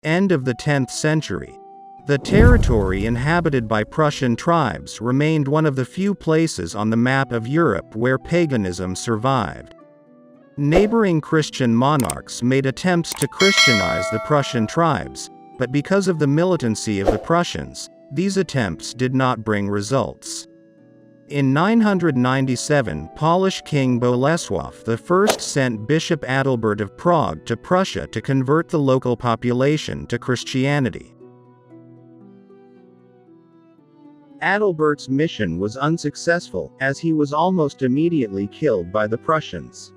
End of the 10th century. The territory inhabited by Prussian tribes remained one of the few places on the map of Europe where paganism survived. Neighboring Christian monarchs made attempts to Christianize the Prussian tribes, but because of the militancy of the Prussians, these attempts did not bring results. In 997, Polish King Bolesław I sent Bishop Adalbert of Prague to Prussia to convert the local population to Christianity. Adalbert's mission was unsuccessful, as he was almost immediately killed by the Prussians.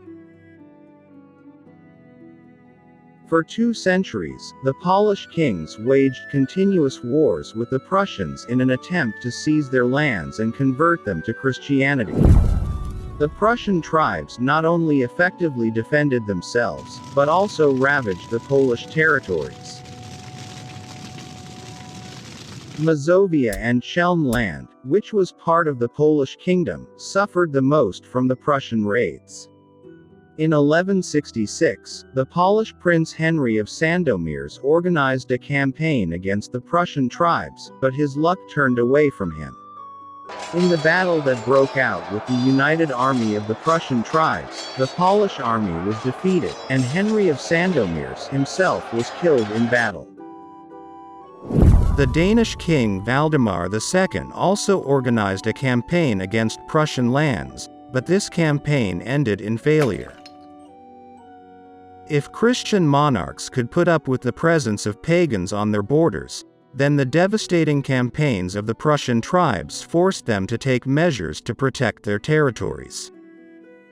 For 2 centuries, the Polish kings waged continuous wars with the Prussians in an attempt to seize their lands and convert them to Christianity. The Prussian tribes not only effectively defended themselves, but also ravaged the Polish territories. Mazovia and Chelm land, which was part of the Polish kingdom, suffered the most from the Prussian raids. In 1166, the Polish Prince Henry of Sandomierz organized a campaign against the Prussian tribes, but his luck turned away from him. In the battle that broke out with the united army of the Prussian tribes, the Polish army was defeated, and Henry of Sandomierz himself was killed in battle. The Danish king Valdemar II also organized a campaign against Prussian lands, but this campaign ended in failure. If Christian monarchs could put up with the presence of pagans on their borders, then the devastating campaigns of the Prussian tribes forced them to take measures to protect their territories.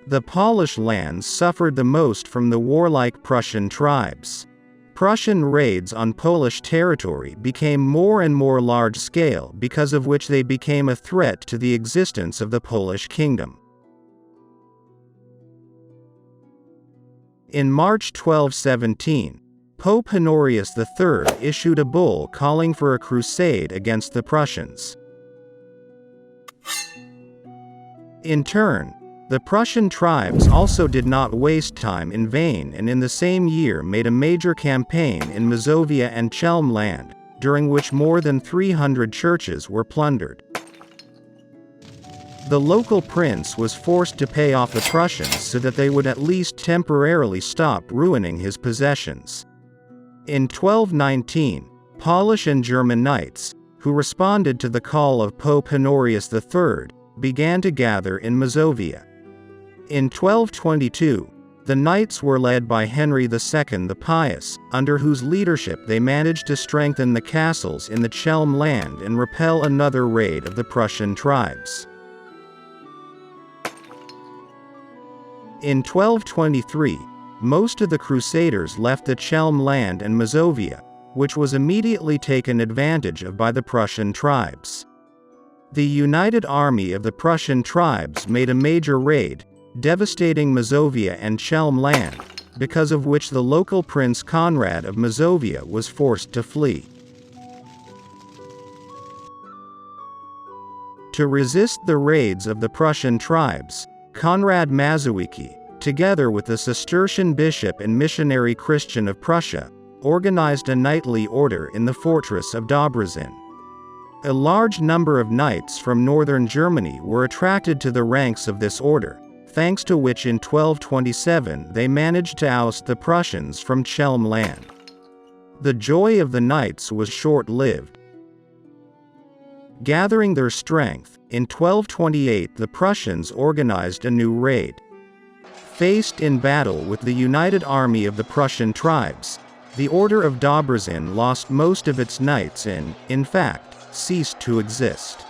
The Polish lands suffered the most from the warlike Prussian tribes. Prussian raids on Polish territory became more and more large-scale, because of which they became a threat to the existence of the Polish kingdom. In March 1217, Pope Honorius III issued a bull calling for a crusade against the Prussians. In turn, the Prussian tribes also did not waste time in vain, and in the same year made a major campaign in Mazovia and Chelm land, during which more than 300 churches were plundered. The local prince was forced to pay off the Prussians so that they would at least temporarily stop ruining his possessions. In 1219, Polish and German knights, who responded to the call of Pope Honorius III, began to gather in Mazovia. In 1222, the knights were led by Henry II the Pious, under whose leadership they managed to strengthen the castles in the Chelm land and repel another raid of the Prussian tribes. In 1223, most of the Crusaders left the Chelm land and Mazovia, which was immediately taken advantage of by the Prussian tribes. The united army of the Prussian tribes made a major raid, devastating Mazovia and Chelm land, because of which the local Prince Conrad of Mazovia was forced to flee. To resist the raids of the Prussian tribes, Konrad Mazowiecki, together with the Cistercian bishop and missionary Christian of Prussia, organized a knightly order in the fortress of Dobrzyn. A large number of knights from northern Germany were attracted to the ranks of this order, thanks to which in 1227 they managed to oust the Prussians from Chelm land. The joy of the knights was short-lived. Gathering their strength, in 1228 the Prussians organized a new raid. Faced in battle with the united army of the Prussian tribes, the Order of Dobrzyn lost most of its knights and, in fact, ceased to exist.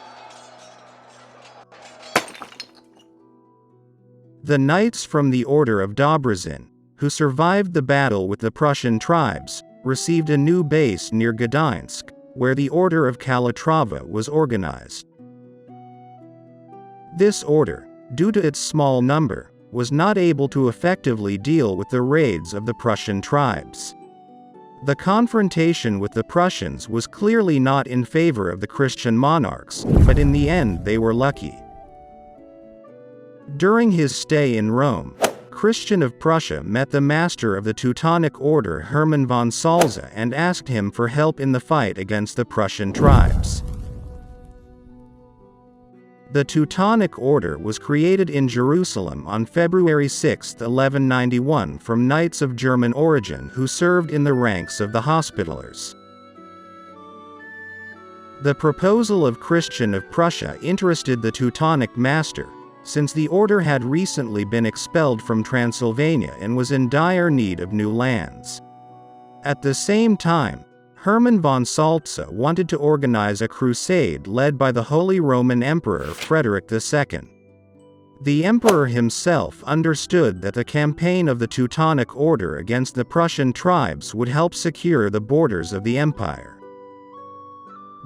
The knights from the Order of Dobrzyn, who survived the battle with the Prussian tribes, received a new base near Gdańsk, where the Order of Calatrava was organized. This order, due to its small number, was not able to effectively deal with the raids of the Prussian tribes. The confrontation with the Prussians was clearly not in favor of the Christian monarchs, but in the end they were lucky. During his stay in Rome, Christian of Prussia met the master of the Teutonic Order Hermann von Salza and asked him for help in the fight against the Prussian tribes. The Teutonic Order was created in Jerusalem on February 6, 1191 from knights of German origin who served in the ranks of the Hospitallers. The proposal of Christian of Prussia interested the Teutonic master, since the order had recently been expelled from Transylvania and was in dire need of new lands. At the same time, Hermann von Salza wanted to organize a crusade led by the Holy Roman Emperor Frederick II. The emperor himself understood that the campaign of the Teutonic Order against the Prussian tribes would help secure the borders of the empire.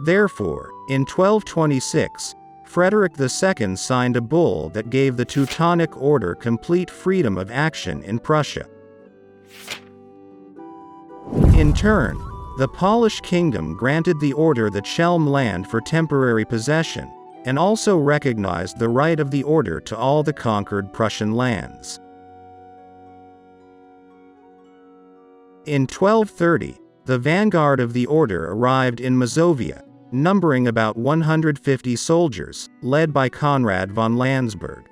Therefore, in 1226, Frederick II signed a bull that gave the Teutonic Order complete freedom of action in Prussia. In turn, the Polish kingdom granted the order the Chelm land for temporary possession, and also recognized the right of the order to all the conquered Prussian lands. In 1230, the vanguard of the order arrived in Mazovia, numbering about 150 soldiers, led by Conrad von Landsberg.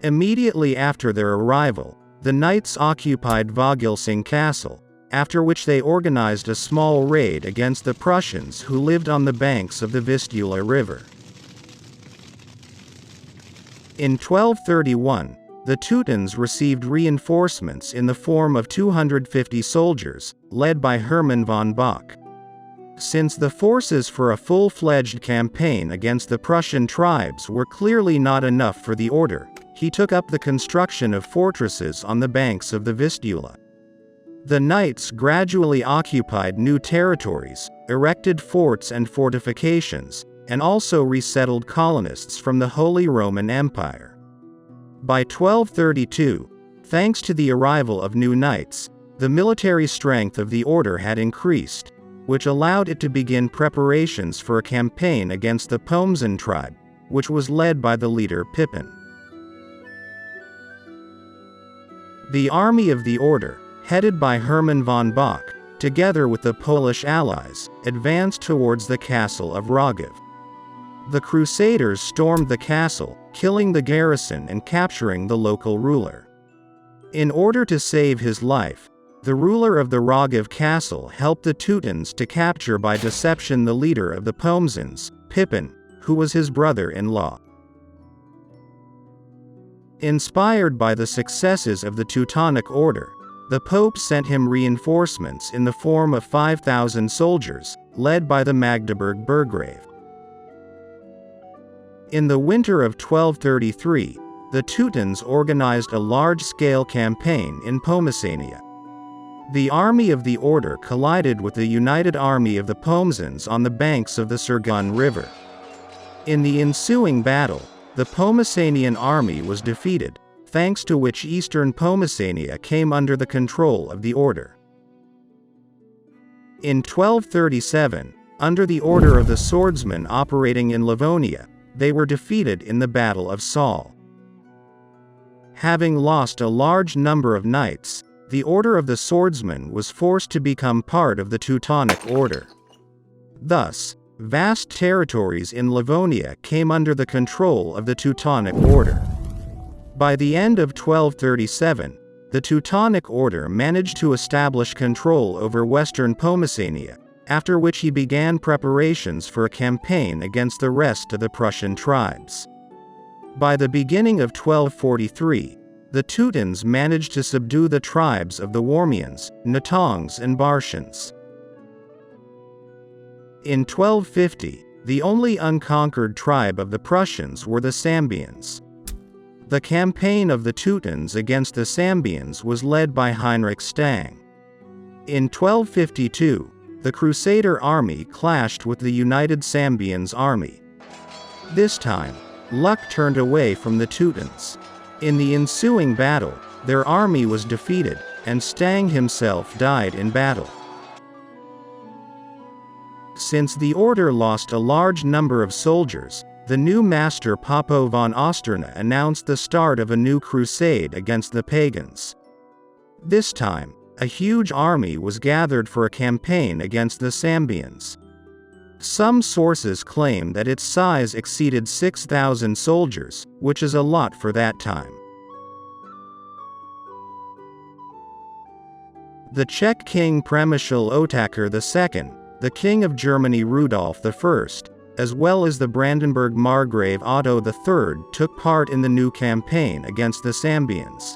Immediately after their arrival, the knights occupied Vogelsang Castle, after which they organized a small raid against the Prussians who lived on the banks of the Vistula River. In 1231, the Teutons received reinforcements in the form of 250 soldiers, led by Hermann von Bock. Since the forces for a full-fledged campaign against the Prussian tribes were clearly not enough for the order, he took up the construction of fortresses on the banks of the Vistula. The knights gradually occupied new territories, erected forts and fortifications, and also resettled colonists from the Holy Roman Empire. By 1232, thanks to the arrival of new knights, the military strength of the order had increased, which allowed it to begin preparations for a campaign against the Pomzan tribe, which was led by the leader Pippin. The army of the order, headed by Hermann von Bock, together with the Polish allies, advanced towards the castle of Rogow. The Crusaders stormed the castle, killing the garrison and capturing the local ruler. In order to save his life, the ruler of the Rogow castle helped the Teutons to capture by deception the leader of the Pomzans, Pippin, who was his brother-in-law. Inspired by the successes of the Teutonic Order, the Pope sent him reinforcements in the form of 5,000 soldiers, led by the Magdeburg Burgrave. In the winter of 1233, the Teutons organized a large-scale campaign in Pomesania. The army of the order collided with the united army of the Pomzans on the banks of the Surgun River. In the ensuing battle, the Pomesanian army was defeated, thanks to which eastern Pomesania came under the control of the order. In 1237, under the order of the swordsmen operating in Livonia, they were defeated in the Battle of Saul. Having lost a large number of knights, the order of the swordsmen was forced to become part of the Teutonic Order. Thus, vast territories in Livonia came under the control of the Teutonic Order. By the end of 1237, the Teutonic Order managed to establish control over western Pomesania, after which he began preparations for a campaign against the rest of the Prussian tribes. By the beginning of 1243, the Teutons managed to subdue the tribes of the Warmians, Natongs and Bartians. In 1250, the only unconquered tribe of the Prussians were the Sambians. The campaign of the Teutons against the Sambians was led by Heinrich Stang. In 1252, the Crusader army clashed with the united Sambians army. This time, luck turned away from the Teutons. In the ensuing battle, their army was defeated, and Stang himself died in battle. Since the order lost a large number of soldiers, the new master Popo von Osterna announced the start of a new crusade against the pagans. This time, a huge army was gathered for a campaign against the Sambians. Some sources claim that its size exceeded 6,000 soldiers, which is a lot for that time. The Czech king Přemysl Otakar II, the king of Germany Rudolf I, as well as the Brandenburg Margrave Otto III took part in the new campaign against the Sambians.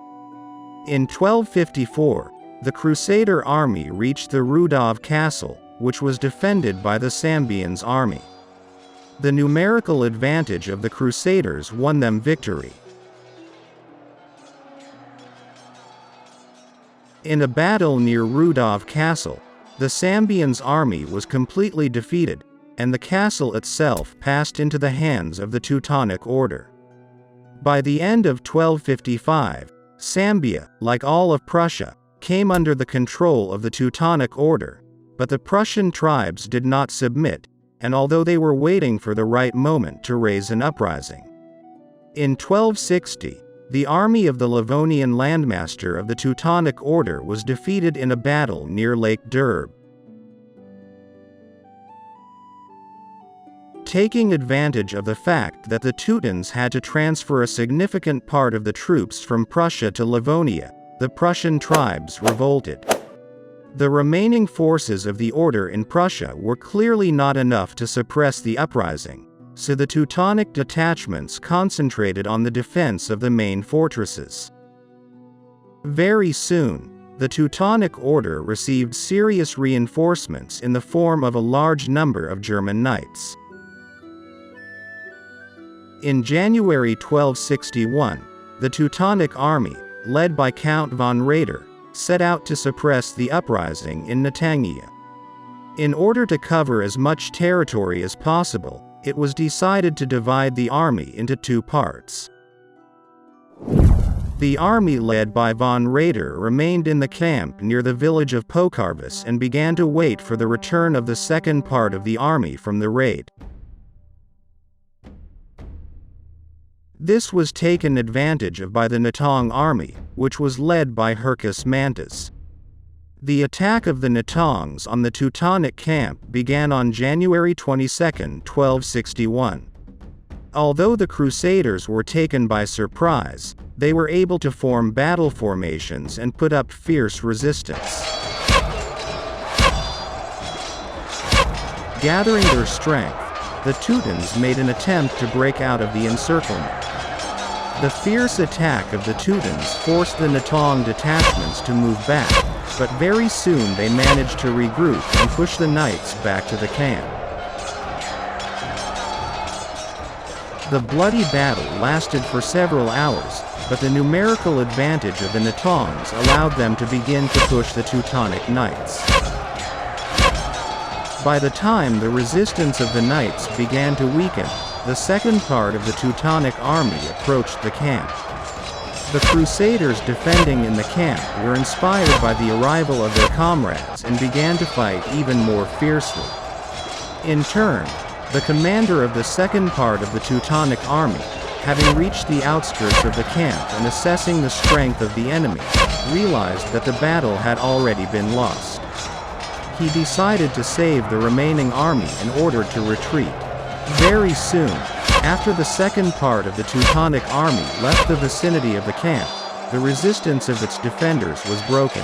In 1254, the Crusader army reached the Rudov Castle, which was defended by the Sambians' army. The numerical advantage of the Crusaders won them victory. In a battle near Rudov Castle, the Sambians' army was completely defeated, and the castle itself passed into the hands of the Teutonic Order. By the end of 1255, Sambia, like all of Prussia, came under the control of the Teutonic Order, but the Prussian tribes did not submit, and although they were waiting for the right moment to raise an uprising. In 1260, the army of the Livonian landmaster of the Teutonic Order was defeated in a battle near Lake Derb. Taking advantage of the fact that the Teutons had to transfer a significant part of the troops from Prussia to Livonia, the Prussian tribes revolted. The remaining forces of the order in Prussia were clearly not enough to suppress the uprising, so the Teutonic detachments concentrated on the defense of the main fortresses. Very soon, the Teutonic Order received serious reinforcements in the form of a large number of German knights. In January 1261, the Teutonic army, led by Count von Raeder, set out to suppress the uprising in Netanya. In order to cover as much territory as possible, it was decided to divide the army into two parts. The army led by von Raeder remained in the camp near the village of Pokarvis and began to wait for the return of the second part of the army from the raid. This was taken advantage of by the Natong army, which was led by Hercus Mantus. The attack of the Natongs on the Teutonic camp began on January 22, 1261. Although the Crusaders were taken by surprise, they were able to form battle formations and put up fierce resistance. Gathering their strength, the Teutons made an attempt to break out of the encirclement. The fierce attack of the Teutons forced the Natong detachments to move back, but very soon they managed to regroup and push the knights back to the camp. The bloody battle lasted for several hours, but the numerical advantage of the Natongs allowed them to begin to push the Teutonic knights. By the time the resistance of the knights began to weaken, the second part of the Teutonic army approached the camp. The Crusaders defending in the camp were inspired by the arrival of their comrades and began to fight even more fiercely. In turn, the commander of the second part of the Teutonic army, having reached the outskirts of the camp and assessing the strength of the enemy, realized that the battle had already been lost. He decided to save the remaining army in order to retreat. Very soon, after the second part of the Teutonic army left the vicinity of the camp, the resistance of its defenders was broken.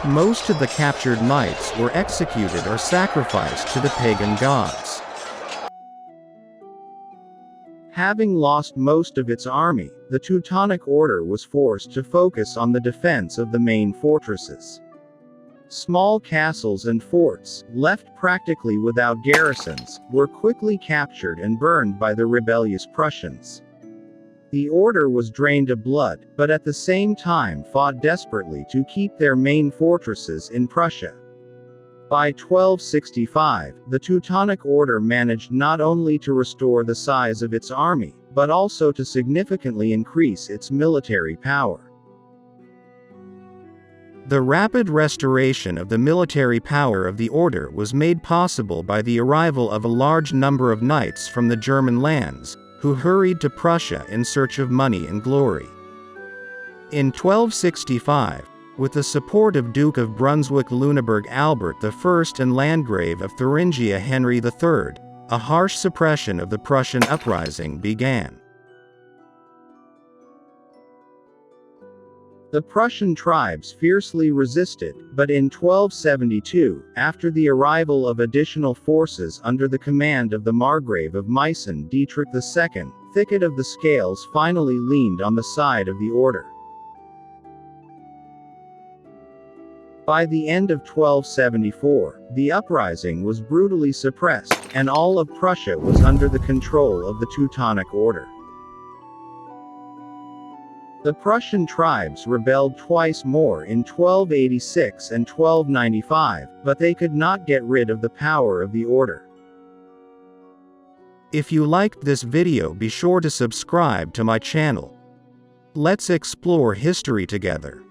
Most of the captured knights were executed or sacrificed to the pagan gods. Having lost most of its army, the Teutonic Order was forced to focus on the defense of the main fortresses. Small castles and forts, left practically without garrisons, were quickly captured and burned by the rebellious Prussians. The order was drained of blood, but at the same time fought desperately to keep their main fortresses in Prussia. By 1265, the Teutonic Order managed not only to restore the size of its army, but also to significantly increase its military power. The rapid restoration of the military power of the order was made possible by the arrival of a large number of knights from the German lands, who hurried to Prussia in search of money and glory. In 1265, with the support of Duke of Brunswick-Lüneburg Albert I and Landgrave of Thuringia Henry III, a harsh suppression of the Prussian uprising began. The Prussian tribes fiercely resisted, but in 1272, after the arrival of additional forces under the command of the Margrave of Meissen Dietrich II, thicket of the scales finally leaned on the side of the order. By the end of 1274, the uprising was brutally suppressed, and all of Prussia was under the control of the Teutonic Order. The Prussian tribes rebelled twice more in 1286 and 1295, but they could not get rid of the power of the order. If you liked this video, be sure to subscribe to my channel. Let's explore history together.